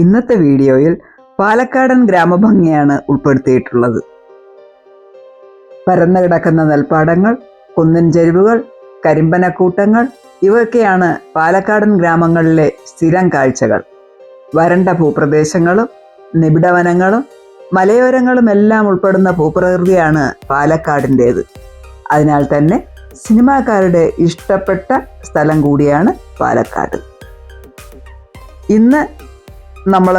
ഇന്നത്തെ വീഡിയോയിൽ പാലക്കാടൻ ഗ്രാമഭംഗിയാണ് ഉൾപ്പെടുത്തിയിട്ടുള്ളത്. പരന്നു കിടക്കുന്ന നെൽപ്പാടങ്ങൾ, കുന്നിൻ ചെരുവുകൾ, കരിമ്പനക്കൂട്ടങ്ങൾ ഇവയൊക്കെയാണ് പാലക്കാടൻ ഗ്രാമങ്ങളിലെ സ്ഥിരം കാഴ്ചകൾ. വരണ്ട ഭൂപ്രദേശങ്ങളും നിബിഡവനങ്ങളും മലയോരങ്ങളും എല്ലാം ഉൾപ്പെടുന്ന ഭൂപ്രകൃതിയാണ് പാലക്കാടിൻ്റേത്. അതിനാൽ തന്നെ സിനിമാക്കാരുടെ ഇഷ്ടപ്പെട്ട സ്ഥലം കൂടിയാണ് പാലക്കാട്. ഇന്ന് നമ്മൾ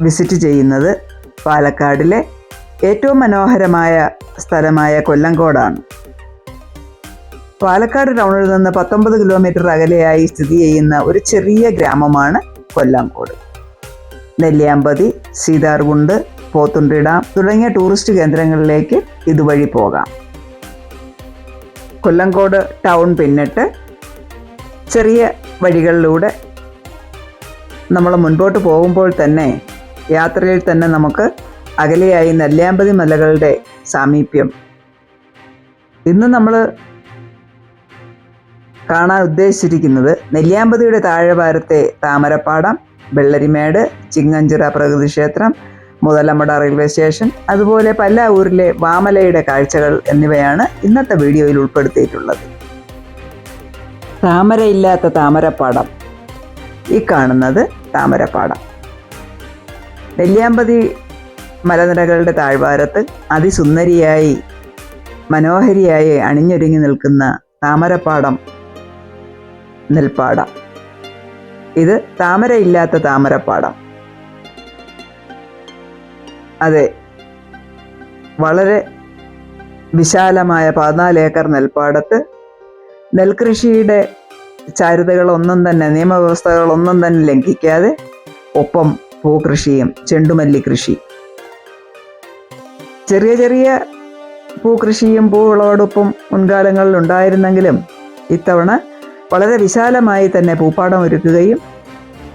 വിസിറ്റ് ചെയ്യുന്നത് പാലക്കാടിലെ ഏറ്റവും മനോഹരമായ സ്ഥലമായ കൊല്ലങ്കോടാണ്. പാലക്കാട് ടൗണിൽ നിന്ന് 19 കിലോമീറ്റർ അകലെയായി സ്ഥിതി ചെയ്യുന്ന ഒരു ചെറിയ ഗ്രാമമാണ് കൊല്ലങ്കോട്. നെല്ലിയാമ്പതി, സീതാർകുണ്ട്, പോത്തുണ്ടി ഡാം തുടങ്ങിയ ടൂറിസ്റ്റ് കേന്ദ്രങ്ങളിലേക്ക് ഇതുവഴി പോകാം. കൊല്ലങ്കോട് ടൗൺ പിന്നിട്ട് ചെറിയ വഴികളിലൂടെ നമ്മൾ മുൻപോട്ട് പോകുമ്പോൾ തന്നെ യാത്രയിൽ തന്നെ നമുക്ക് അകലെയായി നെല്ലിയാമ്പതി മലകളുടെ സാമീപ്യം. ഇന്ന് നമ്മൾ കാണാൻ ഉദ്ദേശിച്ചിരിക്കുന്നത് നെല്ലിയാമ്പതിയുടെ താഴെഭാരത്തെ താമരപ്പാടം, വെള്ളരിമേട്, ചിങ്ങഞ്ചിറ പ്രകൃതിക്ഷേത്രം, മുതലമട റെയിൽവേ സ്റ്റേഷൻ, അതുപോലെ പല്ലാവൂരിലെ വാമലയുടെ കാഴ്ചകൾ എന്നിവയാണ് ഇന്നത്തെ വീഡിയോയിൽ ഉൾപ്പെടുത്തിയിട്ടുള്ളത്. താമരയില്ലാത്ത താമരപ്പാടം, ഈ കാണുന്നത് താമരപ്പാടം. നെല്ലിയാമ്പതി മലനിരകളുടെ താഴ്വാരത്ത് അതിസുന്ദരിയായി മനോഹരിയായി അണിഞ്ഞൊരുങ്ങി നിൽക്കുന്ന താമരപ്പാടം നെൽപ്പാടം. ഇത് താമരയില്ലാത്ത താമരപ്പാടം. അതെ, വളരെ വിശാലമായ 14 ഏക്കർ നെൽപ്പാടത്ത് നെൽകൃഷിയുടെ ചാരുതകളൊന്നും തന്നെ, നിയമവ്യവസ്ഥകളൊന്നും തന്നെ ലംഘിക്കാതെ ഒപ്പം പൂകൃഷിയും ചെണ്ടുമല്ലി കൃഷി, ചെറിയ ചെറിയ പൂകൃഷിയും പൂവിളവെടുപ്പും മുൻകാലങ്ങളിൽ ഉണ്ടായിരുന്നെങ്കിലും ഇത്തവണ വളരെ വിശാലമായി തന്നെ പൂപ്പാടം ഒരുക്കുകയും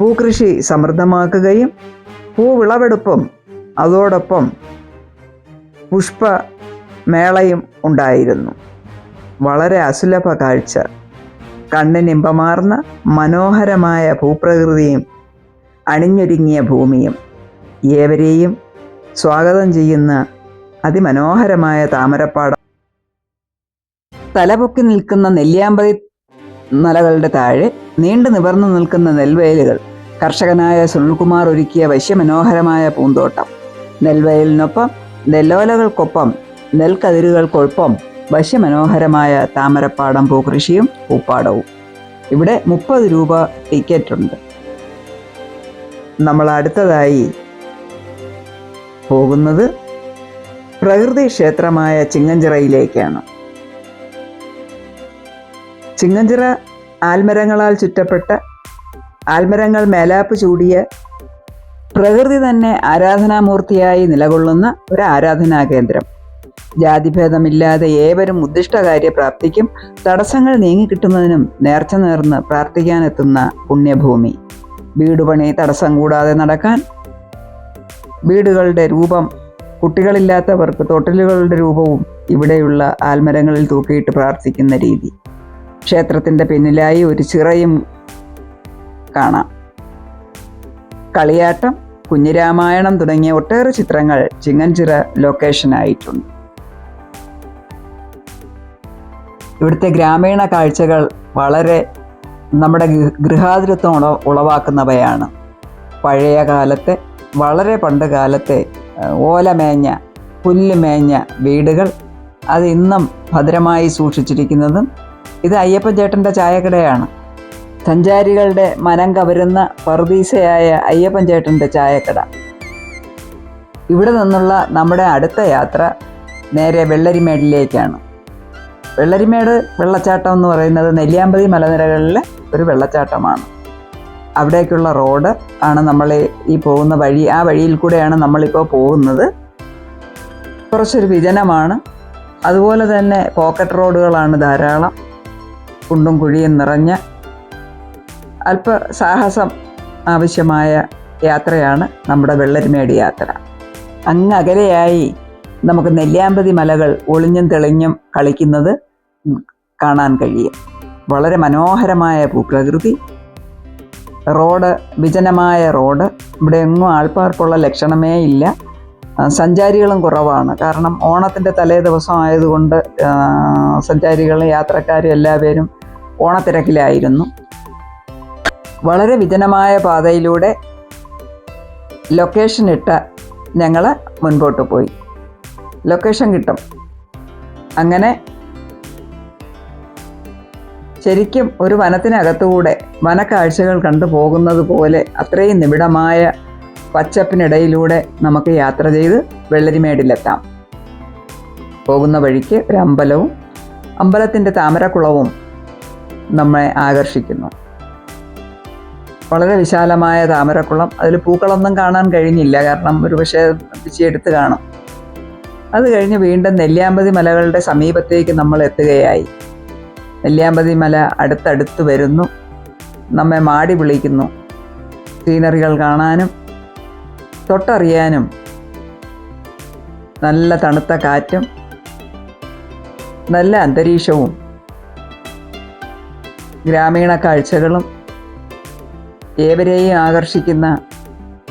പൂകൃഷി സമൃദ്ധമാക്കുകയും പൂവിളവെടുപ്പും അതോടൊപ്പം പുഷ്പമേളയും ഉണ്ടായിരുന്നു. വളരെ അസുലഭ കാഴ്ച, കണ്ണിനിമ്പമാർന്ന മനോഹരമായ ഭൂപ്രകൃതിയും അണിഞ്ഞൊരുങ്ങിയ ഭൂമിയും ഏവരെയും സ്വാഗതം ചെയ്യുന്ന അതിമനോഹരമായ താമരപ്പാടം. തലപൊക്കി നിൽക്കുന്ന നെല്ലിയാമ്പതി മലകളുടെ താഴെ നീണ്ടു നിവർന്നു നിൽക്കുന്ന നെൽവയലുകൾ, കർഷകനായ സുനിൽകുമാർ ഒരുക്കിയ വശ്യമനോഹരമായ പൂന്തോട്ടം, നെൽവയലിനൊപ്പം നെല്ലോലകൾക്കൊപ്പം നെൽക്കതിരുകൾക്കൊപ്പം വശ്യമനോഹരമായ താമരപ്പാടം പൂകൃഷിയും പൂപ്പാടവും. ഇവിടെ 30 രൂപ ടിക്കറ്റുണ്ട്. നമ്മൾ അടുത്തതായി പോകുന്നത് പ്രകൃതി ക്ഷേത്രമായ ചിങ്ങഞ്ചിറയിലേക്കാണ്. ചിങ്ങഞ്ചിറ ആൽമരങ്ങളാൽ ചുറ്റപ്പെട്ട, ആൽമരങ്ങൾ മേലാപ്പ് ചൂടിയ, പ്രകൃതി തന്നെ ആരാധനാമൂർത്തിയായി നിലകൊള്ളുന്ന ഒരു ആരാധനാ കേന്ദ്രം. ജാതിഭേദമില്ലാതെ ഏവരും ഉദ്ദിഷ്ടകാര്യപ്രാപ്തിക്കും തടസ്സങ്ങൾ നീങ്ങിക്കിട്ടുന്നതിനും നേർച്ച നേർന്ന് പ്രാർത്ഥിക്കാനെത്തുന്ന പുണ്യഭൂമി. വീടുപണി തടസ്സം കൂടാതെ നടക്കാൻ വീടുകളുടെ രൂപം, കുട്ടികളില്ലാത്തവർക്ക് തൊട്ടിലുകളുടെ രൂപവും ഇവിടെയുള്ള ആൽമരങ്ങളിൽ തൂക്കിയിട്ട് പ്രാർത്ഥിക്കുന്ന രീതി. ക്ഷേത്രത്തിൻ്റെ പിന്നിലായി ഒരു ചിറയും കാണാം. കളിയാട്ടം, കുഞ്ഞിരാമായണം തുടങ്ങിയ ഒട്ടേറെ ചിത്രങ്ങൾ ചിങ്ങഞ്ചിറ ലൊക്കേഷനായിട്ടുണ്ട്. ഇവിടുത്തെ ഗ്രാമീണ കാഴ്ചകൾ വളരെ നമ്മുടെ ഗൃഹാതുരത്വം ഉളവാക്കുന്നവയാണ്. പഴയ കാലത്തെ, വളരെ പണ്ട് കാലത്തെ ഓലമേഞ്ഞ, പുല്ലുമേഞ്ഞ വീടുകൾ അത് ഇന്നും ഭദ്രമായി സൂക്ഷിച്ചിരിക്കുന്നതും. ഇത് അയ്യപ്പൻ ചേട്ടൻ്റെ ചായക്കടയാണ്. സഞ്ചാരികളുടെ മനം കവരുന്ന പറുദീസയായ അയ്യപ്പൻ ചേട്ടൻ്റെ ചായക്കട. ഇവിടെ നിന്നുള്ള നമ്മുടെ അടുത്ത യാത്ര നേരെ വെള്ളരിമേടിലേക്കാണ്. വെള്ളരിമേട് വെള്ളച്ചാട്ടം എന്ന് പറയുന്നത് നെല്ലിയാമ്പതി മലനിരകളിലെ ഒരു വെള്ളച്ചാട്ടമാണ്. അവിടേക്കുള്ള റോഡ് ആണ് നമ്മൾ ഈ പോകുന്ന വഴി. ആ വഴിയിൽ കൂടെയാണ് നമ്മളിപ്പോൾ പോകുന്നത്. കുറച്ചൊരു വിജനമാണ്. അതുപോലെ തന്നെ പോക്കറ്റ് റോഡുകളാണ് ധാരാളം. കുണ്ടും കുഴിയും നിറഞ്ഞ അല്പ സാഹസം ആവശ്യമായ യാത്രയാണ് നമ്മുടെ വെള്ളരിമേട് യാത്ര. അങ്ങ് അകലെയായി നമുക്ക് നെല്ലിയാമ്പതി മലകൾ ഒളിഞ്ഞും തെളിഞ്ഞും കളിക്കുന്നത് കാണാൻ കഴിയും. വളരെ മനോഹരമായ ഭൂപ്രകൃതി, റോഡ് വിജനമായ റോഡ്, ഇവിടെ എങ്ങും ആൾപ്പാർപ്പുള്ള ലക്ഷണമേ ഇല്ല. സഞ്ചാരികളും കുറവാണ്. കാരണം ഓണത്തിൻ്റെ തലേ ദിവസം ആയതുകൊണ്ട് സഞ്ചാരികളും യാത്രക്കാരും എല്ലാവരും ഓണത്തിരക്കിലായിരുന്നു. വളരെ വിജനമായ പാതയിലൂടെ ലൊക്കേഷൻ ഇട്ട ഞങ്ങൾ മുൻപോട്ട് പോയി. ലൊക്കേഷൻ കിട്ടും. അങ്ങനെ ശരിക്കും ഒരു വനത്തിനകത്തുകൂടെ വനക്കാഴ്ചകൾ കണ്ടു പോകുന്നത് പോലെ അത്രയും നിബിഡമായ പച്ചപ്പിനിടയിലൂടെ നമുക്ക് യാത്ര ചെയ്ത് വെള്ളരിമേടിലെത്താം. പോകുന്ന വഴിക്ക് ഒരു അമ്പലവും അമ്പലത്തിൻ്റെ താമരക്കുളവും നമ്മെ ആകർഷിക്കുന്നു. വളരെ വിശാലമായ താമരക്കുളം. അതിൽ പൂക്കളൊന്നും കാണാൻ കഴിഞ്ഞില്ല, കാരണം ഒരു പക്ഷേ പിച്ചിയെടുത്ത് കാണും. അത് കഴിഞ്ഞ് വീണ്ടും നെല്ലിയാമ്പതി മലകളുടെ സമീപത്തേക്ക് നമ്മൾ എത്തുകയായി. നെല്ലിയാമ്പതി മല അടുത്തടുത്ത് വരുന്നു, നമ്മെ മാടി വിളിക്കുന്നു. സീനറികൾ കാണാനും തൊട്ടറിയാനും നല്ല തണുത്ത കാറ്റും നല്ല അന്തരീക്ഷവും ഗ്രാമീണ കാഴ്ചകളും ഏവരെയും ആകർഷിക്കുന്ന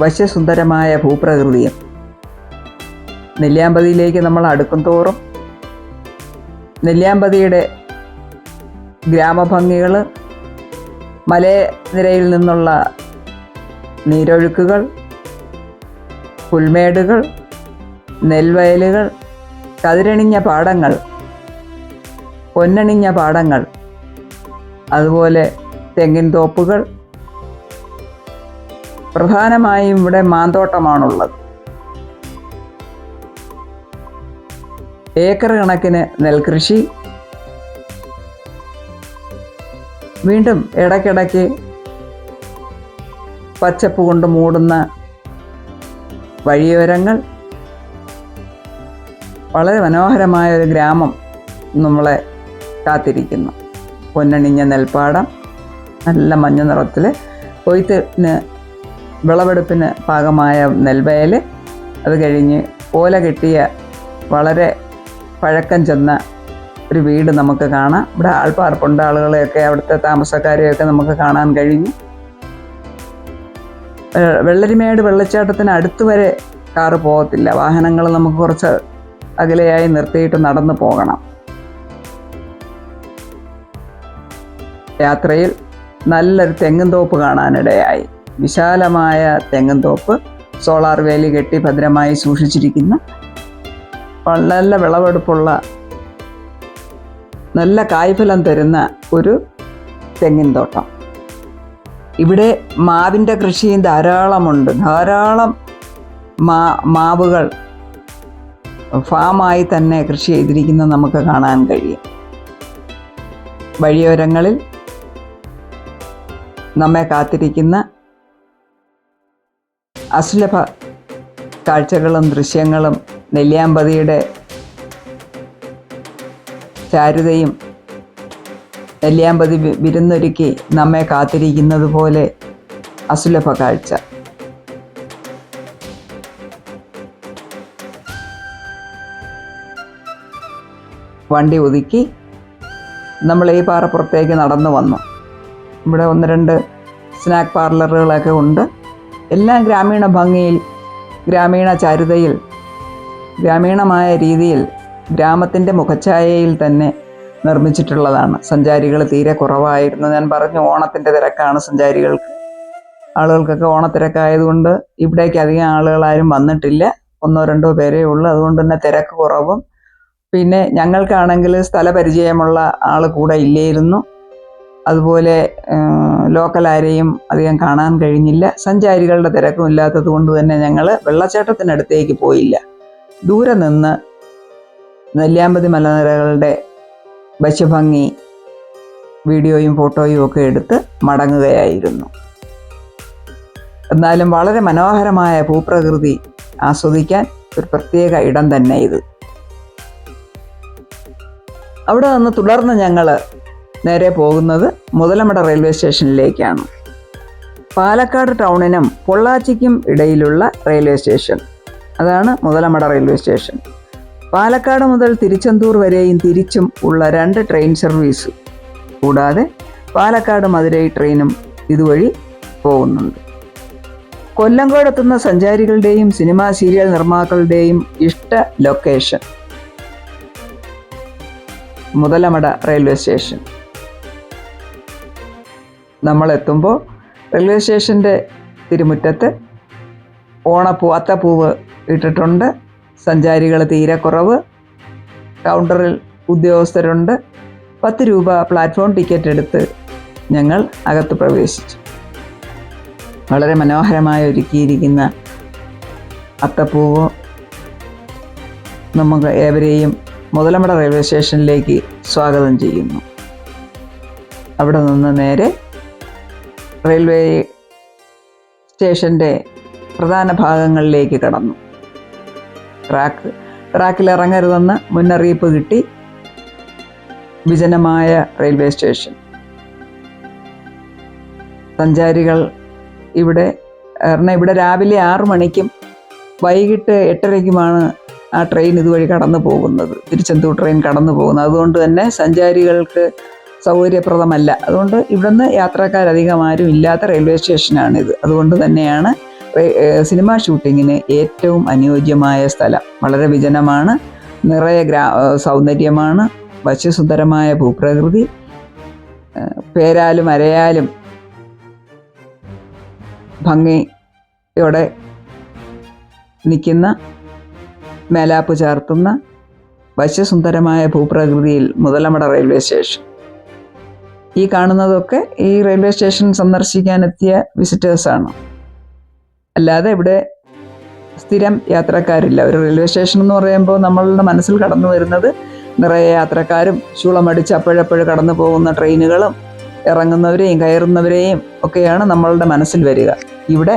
വശ്യസുന്ദരമായ ഭൂപ്രകൃതിയും. നെല്ലിയാമ്പതിയിലേക്ക് നമ്മൾ അടുക്കും തോറും നെല്ലിയാമ്പതിയുടെ ഗ്രാമഭംഗികൾ, മലനിരയിൽ നിന്നുള്ള നീരൊഴുക്കുകൾ, പുൽമേടുകൾ, നെൽവയലുകൾ, കതിരണിഞ്ഞ പാടങ്ങൾ, പൊന്നണിഞ്ഞ പാടങ്ങൾ, അതുപോലെ തെങ്ങിൻ തോപ്പുകൾ. പ്രധാനമായും ഇവിടെ മാന്തോട്ടമാണുള്ളത്. ഏക്കർ കണക്കിന് നെൽകൃഷി. വീണ്ടും ഇടയ്ക്കിടയ്ക്ക് പച്ചപ്പ് കൊണ്ട് മൂടുന്ന വഴിയോരങ്ങൾ. വളരെ മനോഹരമായ ഒരു ഗ്രാമം നമ്മളെ കാത്തിരിക്കുന്നു. പൊന്നണിഞ്ഞ നെൽപ്പാടം, നല്ല മഞ്ഞ നിറത്തിൽ കൊയ്ത്തിന് വിളവെടുപ്പിന് പാകമായ നെൽവയൽ. അത് കഴിഞ്ഞ് ഓല കെട്ടിയ വളരെ പഴക്കം ചെന്ന ഒരു വീട് നമുക്ക് കാണാം. ഇവിടെ ആൾപ്പാർപ്പുണ്ട്. ആളുകളെയൊക്കെ, അവിടുത്തെ താമസക്കാരെയൊക്കെ നമുക്ക് കാണാൻ കഴിഞ്ഞു. വെള്ളരിമേട് വെള്ളച്ചാട്ടത്തിന് അടുത്ത് വരെ കാറ് പോകത്തില്ല. വാഹനങ്ങൾ നമുക്ക് കുറച്ച് അകലെയായി നിർത്തിയിട്ട് നടന്നു പോകണം. യാത്രയിൽ നല്ലൊരു തെങ്ങുംതോപ്പ് കാണാനിടയായി. വിശാലമായ തെങ്ങുംതോപ്പ്, സോളാർ വേലി കെട്ടി ഭദ്രമായി സൂക്ഷിച്ചിരിക്കുന്ന, നല്ല വിളവെടുപ്പുള്ള, നല്ല കായ്ഫലം തരുന്ന ഒരു തെങ്ങിൻ തോട്ടം. ഇവിടെ മാവിൻ്റെ കൃഷിയും ധാരാളമുണ്ട്. ധാരാളം മാവുകൾ ഫാമായി തന്നെ കൃഷി ചെയ്തിരിക്കുന്നത് നമുക്ക് കാണാൻ കഴിയും. വഴിയോരങ്ങളിൽ നമ്മെ കാത്തിരിക്കുന്ന അസുലഭ കാഴ്ചകളും ദൃശ്യങ്ങളും, നെല്ലിയാമ്പതിയുടെ ചാരുതയും, നെല്ലിയാമ്പതി വിരുന്നൊരുക്കി നമ്മെ കാത്തിരിക്കുന്നത് പോലെ അസുലഭ കാഴ്ച. വണ്ടി ഒതുക്കി നമ്മൾ ഈ പാറപ്പുറത്തേക്ക് നടന്നു വന്നു. ഇവിടെ 1-2 സ്നാക്ക് പാർലറുകളൊക്കെ ഉണ്ട്. എല്ലാം ഗ്രാമീണ ഭംഗിയിൽ, ഗ്രാമീണ ചാരുതയിൽ, ഗ്രാമീണമായ രീതിയിൽ, ഗ്രാമത്തിൻ്റെ മുഖഛായയിൽ തന്നെ നിർമ്മിച്ചിട്ടുള്ളതാണ്. സഞ്ചാരികൾ തീരെ കുറവായിരുന്നു. ഞാൻ പറഞ്ഞു, ഓണത്തിൻ്റെ തിരക്കാണ് സഞ്ചാരികൾക്ക്. ആളുകൾക്കൊക്കെ ഓണത്തിരക്കായതുകൊണ്ട് ഇവിടേക്ക് അധികം ആളുകളാരും വന്നിട്ടില്ല. 1-2 പേരേ ഉള്ളൂ. അതുകൊണ്ട് തന്നെ തിരക്ക് കുറവും. പിന്നെ ഞങ്ങൾക്കാണെങ്കിൽ സ്ഥലപരിചയമുള്ള ആൾ കൂടെ ഇല്ലായിരുന്നു. അതുപോലെ ലോക്കൽ ആരെയും അധികം കാണാൻ കഴിഞ്ഞില്ല. സഞ്ചാരികളുടെ തിരക്കും ഇല്ലാത്തത് കൊണ്ട് തന്നെ ഞങ്ങൾ വെള്ളച്ചാട്ടത്തിനടുത്തേക്ക് പോയില്ല. ദൂരെ നിന്ന് നെല്ലിയാമ്പതി മലനിരകളുടെ വശ്യഭംഗി വീഡിയോയും ഫോട്ടോയും ഒക്കെ എടുത്ത് മടങ്ങുകയായിരുന്നു. എന്നാലും വളരെ മനോഹരമായ ഭൂപ്രകൃതി ആസ്വദിക്കാൻ ഒരു പ്രത്യേക ഇടം തന്നെ ഇത്. അവിടെ നിന്ന് തുടർന്ന് ഞങ്ങൾ നേരെ പോകുന്നത് മുതലമട റെയിൽവേ സ്റ്റേഷനിലേക്കാണ്. പാലക്കാട് ടൗണിനും പൊള്ളാച്ചിക്കും ഇടയിലുള്ള റെയിൽവേ സ്റ്റേഷൻ, അതാണ് മുതലമട റെയിൽവേ സ്റ്റേഷൻ. പാലക്കാട് മുതൽ തിരുച്ചെന്തൂർ വരെയും തിരിച്ചും ഉള്ള 2 ട്രെയിൻ സർവീസ് കൂടാതെ പാലക്കാട് മധുരൈ ട്രെയിനും ഇതുവഴി പോകുന്നുണ്ട്. കൊല്ലങ്കോട് എത്തുന്ന സഞ്ചാരികളുടെയും സിനിമാ സീരിയൽ നിർമ്മാതാക്കളുടെയും ഇഷ്ട ലൊക്കേഷൻ മുതലമട റെയിൽവേ സ്റ്റേഷൻ. നമ്മളെത്തുമ്പോൾ റെയിൽവേ സ്റ്റേഷൻ്റെ തിരുമുറ്റത്ത് അത്തപ്പൂവ് ഇട്ടിട്ടുണ്ട്. സഞ്ചാരികൾ തീരെ കുറവ്. കൗണ്ടറിൽ ഉദ്യോഗസ്ഥരുണ്ട്. 10 രൂപ പ്ലാറ്റ്ഫോം ടിക്കറ്റ് എടുത്ത് ഞങ്ങൾ അകത്ത് പ്രവേശിച്ചു. വളരെ മനോഹരമായി ഒരുക്കിയിരിക്കുന്ന അത്തപ്പൂവ് നമുക്ക് ഏവരെയും മുതലമട റെയിൽവേ സ്റ്റേഷനിലേക്ക് സ്വാഗതം ചെയ്യുന്നു. അവിടെ നിന്ന് നേരെ റെയിൽവേ സ്റ്റേഷൻ്റെ പ്രധാന ഭാഗങ്ങളിലേക്ക് കടന്നു. ട്രാക്കിൽ ഇറങ്ങരുതെന്ന് മുന്നറിയിപ്പ് കിട്ടി. വിജനമായ റെയിൽവേ സ്റ്റേഷൻ. സഞ്ചാരികൾ ഇവിടെ രാവിലെ 6 മണിക്കും വൈകിട്ട് 8:30ക്കുമാണ് ആ ട്രെയിൻ ഇതുവഴി കടന്നു പോകുന്നത്, തിരുച്ചെന്തൂർ ട്രെയിൻ കടന്നു പോകുന്നത്. അതുകൊണ്ട് തന്നെ സഞ്ചാരികൾക്ക് സൗകര്യപ്രദമല്ല. അതുകൊണ്ട് ഇവിടുന്ന് യാത്രക്കാരധികം ആരും ഇല്ലാത്ത റെയിൽവേ സ്റ്റേഷനാണിത്. അതുകൊണ്ട് തന്നെയാണ് സിനിമാ ഷൂട്ടിങ്ങിന് ഏറ്റവും അനുയോജ്യമായ സ്ഥലം. വളരെ വിജനമാണ്, നിറയെ സൗന്ദര്യമാണ്, വശ്യസുന്ദരമായ ഭൂപ്രകൃതി, പേരാലും അരയാലും ഭംഗിയോടെ നിൽക്കുന്ന, മേലാപ്പ് ചാർത്തുന്ന വശ്യസുന്ദരമായ ഭൂപ്രകൃതിയിൽ മുതലമട റെയിൽവേ സ്റ്റേഷൻ. ഈ കാണുന്നതൊക്കെ ഈ റെയിൽവേ സ്റ്റേഷൻ സന്ദർശിക്കാനെത്തിയ വിസിറ്റേഴ്സാണ്. അല്ലാതെ ഇവിടെ സ്ഥിരം യാത്രക്കാരില്ല. ഒരു റെയിൽവേ സ്റ്റേഷൻ എന്ന് പറയുമ്പോൾ നമ്മളുടെ മനസ്സിൽ കടന്നു വരുന്നത് നിറയെ യാത്രക്കാരും ചൂളമടിച്ച് അപ്പോഴപ്പോഴും കടന്നു പോകുന്ന ട്രെയിനുകളും ഇറങ്ങുന്നവരെയും കയറുന്നവരെയും ഒക്കെയാണ് നമ്മളുടെ മനസ്സിൽ വരിക. ഇവിടെ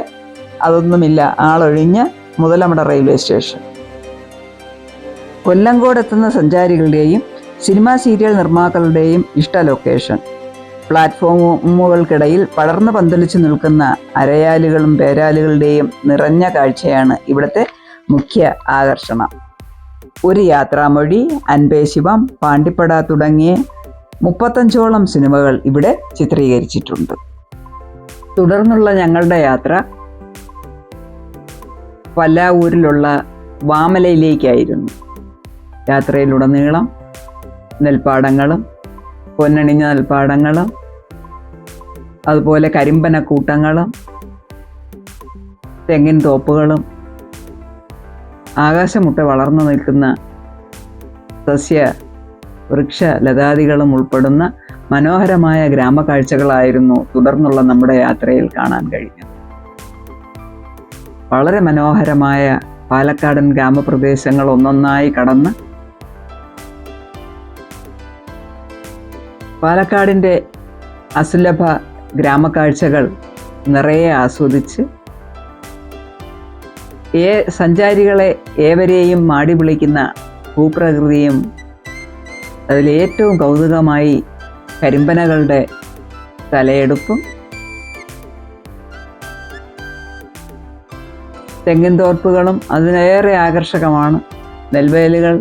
അതൊന്നുമില്ല. ആളൊഴിഞ്ഞ മുതലമട റെയിൽവേ സ്റ്റേഷൻ. കൊല്ലങ്കോട് എത്തുന്ന സഞ്ചാരികളുടെയും സിനിമാ സീരിയൽ നിർമ്മാതാക്കളുടെയും ഇഷ്ട ലൊക്കേഷൻ. പ്ലാറ്റ്ഫോമുകൾക്കിടയിൽ പടർന്നു പന്തലിച്ചു നിൽക്കുന്ന അരയാലുകളും പേരാലുകളുടെയും നിറഞ്ഞ കാഴ്ചയാണ് ഇവിടുത്തെ മുഖ്യ ആകർഷണം. ഒരു യാത്രാമൊഴി, അൻപേ ശിവം, പാണ്ടിപ്പട തുടങ്ങിയ 35ഓളം സിനിമകൾ ഇവിടെ ചിത്രീകരിച്ചിട്ടുണ്ട്. തുടർന്നുള്ള ഞങ്ങളുടെ യാത്ര പല്ലാവൂരിലുള്ള വാമലയിലേക്കായിരുന്നു. യാത്രയിലുടനീളം നെൽപ്പാടങ്ങളും പൊന്നണിഞ്ഞ നെൽപ്പാടങ്ങളും അതുപോലെ കരിമ്പനക്കൂട്ടങ്ങളും തെങ്ങിൻ തോപ്പുകളും ആകാശമുട്ട വളർന്നു നിൽക്കുന്ന സസ്യ വൃക്ഷ ലതാദികളും ഉൾപ്പെടുന്ന മനോഹരമായ ഗ്രാമകാഴ്ചകളായിരുന്നു തുടർന്നുള്ള നമ്മുടെ യാത്രയിൽ കാണാൻ കഴിഞ്ഞത്. വളരെ മനോഹരമായ പാലക്കാടൻ ഗ്രാമപ്രദേശങ്ങൾ ഒന്നൊന്നായി കടന്ന് പാലക്കാടിൻ്റെ അസുലഭ ഗ്രാമക്കാഴ്ചകൾ നിറയെ ആസ്വദിച്ച് സഞ്ചാരികളെ ഏവരെയും മാടി വിളിക്കുന്ന ഭൂപ്രകൃതിയും അതിലേറ്റവും കൗതുകമായി കരിമ്പനകളുടെ തലയെടുപ്പും തെങ്ങിൻതോപ്പുകളും അതിനേറെ ആകർഷകമാണ്. നെൽവയലുകൾ,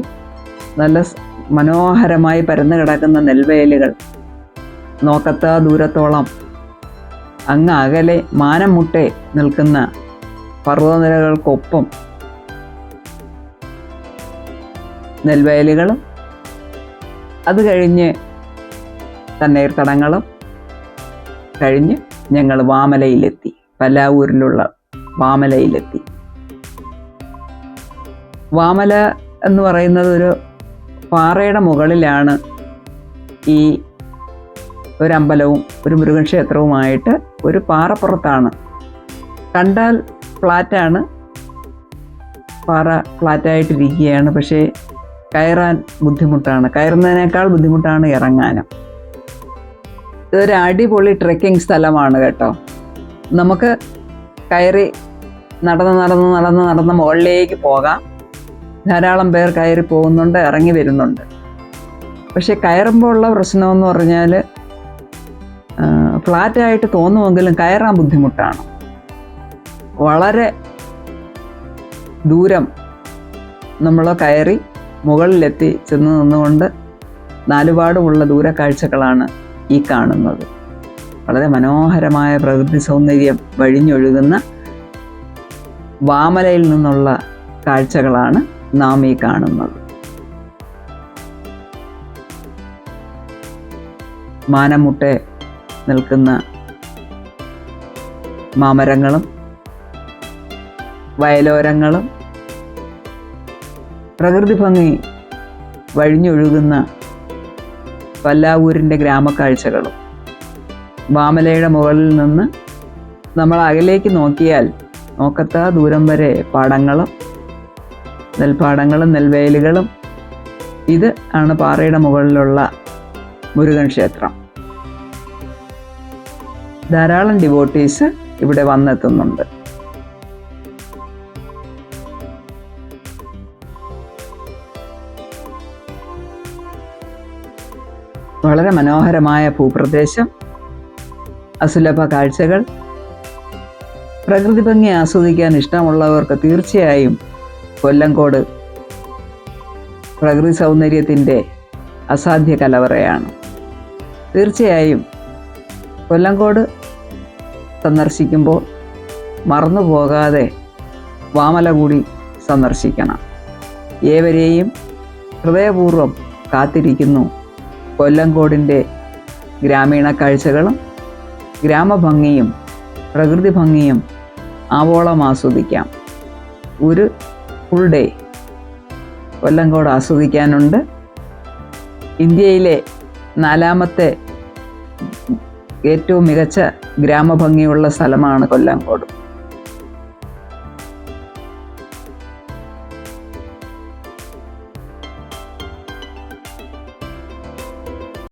നല്ല മനോഹരമായി പരന്നു കിടക്കുന്ന നെൽവയലുകൾ നോക്കത്താ ദൂരത്തോളം അങ്ങ് അകലെ മാനം മുട്ടെ നിൽക്കുന്ന പർവ്വതനിരകൾക്കൊപ്പം നെൽവയലുകളും അത് കഴിഞ്ഞ് തണ്ണീർത്തടങ്ങളും കഴിഞ്ഞ് ഞങ്ങൾ വാമലയിലെത്തി. പല്ലാവൂരിലുള്ള വാമലയിലെത്തി. വാമല എന്ന് പറയുന്നത് ഒരു പാറയുടെ മുകളിലാണ് ഈ ഒരമ്പലവും ഒരു മുരുകൻ ക്ഷേത്രവുമായിട്ട് ഒരു പാറപ്പുറത്താണ്. കണ്ടാൽ ഫ്ലാറ്റാണ്, പാറ ഫ്ലാറ്റായിട്ടിരിക്കുകയാണ്. പക്ഷേ കയറാൻ ബുദ്ധിമുട്ടാണ്. കയറുന്നതിനേക്കാൾ ബുദ്ധിമുട്ടാണ് ഇറങ്ങാനും. ഇതൊരു അടിപൊളി ട്രെക്കിംഗ് സ്ഥലമാണ് കേട്ടോ. നമുക്ക് കയറി നടന്ന് മുകളിലേക്ക് പോകാം. ധാരാളം പേർ കയറി പോകുന്നുണ്ട്, ഇറങ്ങി വരുന്നുണ്ട്. പക്ഷെ കയറുമ്പോൾ ഉള്ള പ്രശ്നമെന്ന് പറഞ്ഞാൽ ഫ്ലാറ്റായിട്ട് തോന്നുമെങ്കിലും കയറാൻ ബുദ്ധിമുട്ടാണ്. വളരെ ദൂരം നമ്മൾ കയറി മുകളിലെത്തി ചെന്ന് നിന്നുകൊണ്ട് നാലുപാടുമുള്ള ദൂരക്കാഴ്ചകളാണ് ഈ കാണുന്നത്. വളരെ മനോഹരമായ പ്രകൃതി സൗന്ദര്യം വഴിഞ്ഞൊഴുകുന്ന വാമലയിൽ നിന്നുള്ള കാഴ്ചകളാണ് നാം ഈ കാണുന്നത്. മാനമുട്ടെ നിൽക്കുന്ന മാമരങ്ങളും വയലോരങ്ങളും പ്രകൃതി ഭംഗി വഴിഞ്ഞൊഴുകുന്ന പല്ലാവൂരിൻ്റെ ഗ്രാമക്കാഴ്ചകളും. വാമലയുടെ മുകളിൽ നിന്ന് നമ്മൾ അകലേക്ക് നോക്കിയാൽ നോക്കത്താ ദൂരം വരെ പാടങ്ങളും നെൽപ്പാടങ്ങളും നെൽവയലുകളും. ഇത് ആണ് പാറയുടെ മുകളിലുള്ള മുരുകൻ ക്ഷേത്രം. ധാരാളം ഡിവോട്ടീസ് ഇവിടെ വന്നെത്തുന്നുണ്ട്. വളരെ മനോഹരമായ ഭൂപ്രദേശം, അസുലഭ കാഴ്ചകൾ. പ്രകൃതി ഭംഗി ആസ്വദിക്കാൻ ഇഷ്ടമുള്ളവർക്ക് തീർച്ചയായും കൊല്ലങ്കോട് പ്രകൃതി സൗന്ദര്യത്തിൻ്റെ അസാധ്യ കലവറയാണ്. തീർച്ചയായും കൊല്ലങ്കോട് സന്ദർശിക്കുമ്പോൾ മറന്നു പോകാതെ വാമല കൂടി സന്ദർശിക്കണം. ഏവരെയും ഹൃദയപൂർവ്വം കാത്തിരിക്കുന്നു. കൊല്ലങ്കോടിൻ്റെ ഗ്രാമീണ കാഴ്ചകളും ഗ്രാമഭംഗിയും പ്രകൃതി ഭംഗിയും ആവോളം ആസ്വദിക്കാം. ഒരു ഫുൾ ഡേ കൊല്ലങ്കോട് ആസ്വദിക്കാനുണ്ട്. ഇന്ത്യയിലെ 4ാമത്തെ ഏറ്റവും മികച്ച ഗ്രാമഭംഗിയുള്ള സ്ഥലമാണ് കൊല്ലങ്കോട്.